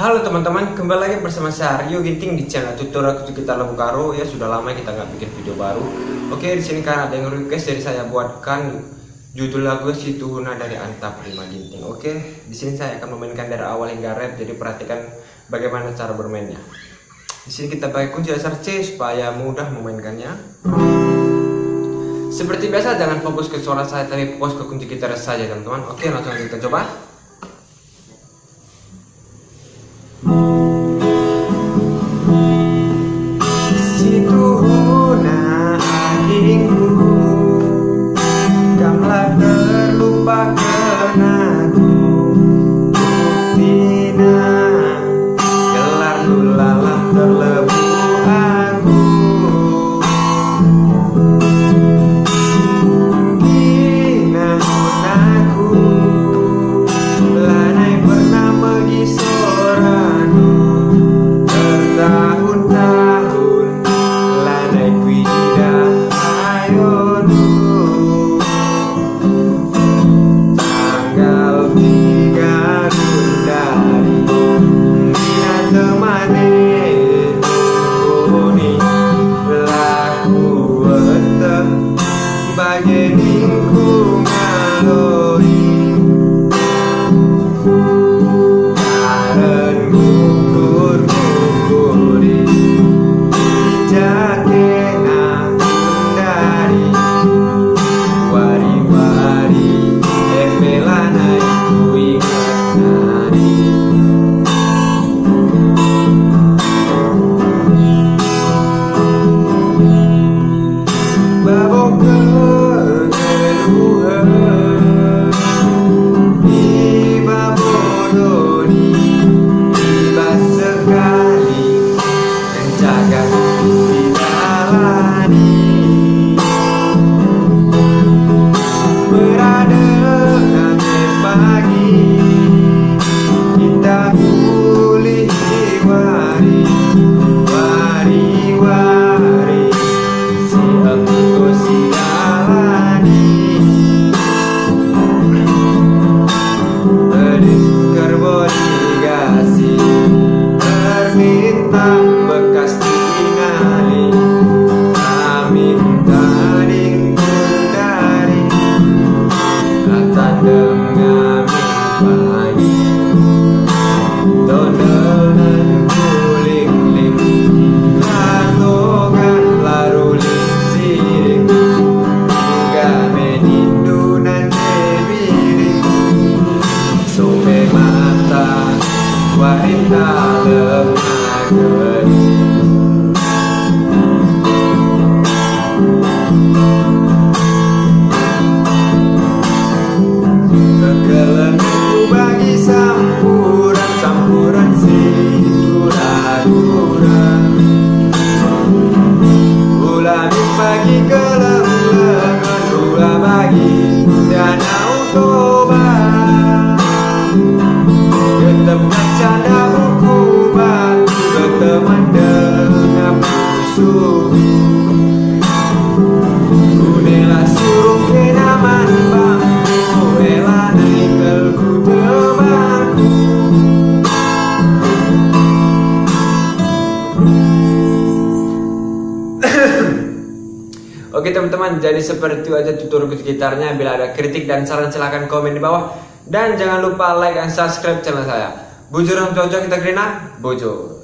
Halo teman-teman, kembali lagi bersama saya Rio Ginting di channel tutorial kita Labu Karo. Ya sudah lama kita nggak bikin video baru. Oke, di sini kan ada yang request dari saya buatkan judul lagu Si Tuhuna dari Anta Prima Ginting. Oke, di sini saya akan memainkan dari awal hingga rap, jadi perhatikan bagaimana cara bermainnya. Di sini kita pakai kunci dasar C supaya mudah memainkannya. Seperti biasa jangan fokus ke suara saya, tapi fokus ke kunci gitar saja teman-teman. Oke, langsung kita coba. Si Tuhuna adikku, kamulah terlupakan aku, buktina gelar lulalang terlebu aku. Kina aku lanai pernah megisoranu bertahun-tahun lanai kuida ayonu tanggal 3 Gundari dia temane kuni laku weteng bageningku ngaloi karen gugur-guguri jakena Gundari wari-wari evelana iku ingat nari. Babok kegeluhan tiba bodoni tiba sekali menjaga dijalani berada nanti pagi kita pulih wari wari si engkau si jalani berdikar boligasi terbintang bekas tinggali amin taning Gundari kata dengan pagi tondonan kuling-ling latogan laruling siring juga menindunan debiring sope mata wanita lemah gering. Kekelenku bagi sampuran si kura-kura ulami pagi keleng-lengan gula bagi danau Toba ketemu canda buku batu berteman dengan musuh kunela suruh kenaman bangku rela nikelku temanku. Oke teman-teman, jadi seperti itu aja tutorial gitarnya. Bila ada kritik dan saran silahkan komen di bawah. Dan jangan lupa like dan subscribe channel saya. Bujur yang cocok kita kerina, bujur.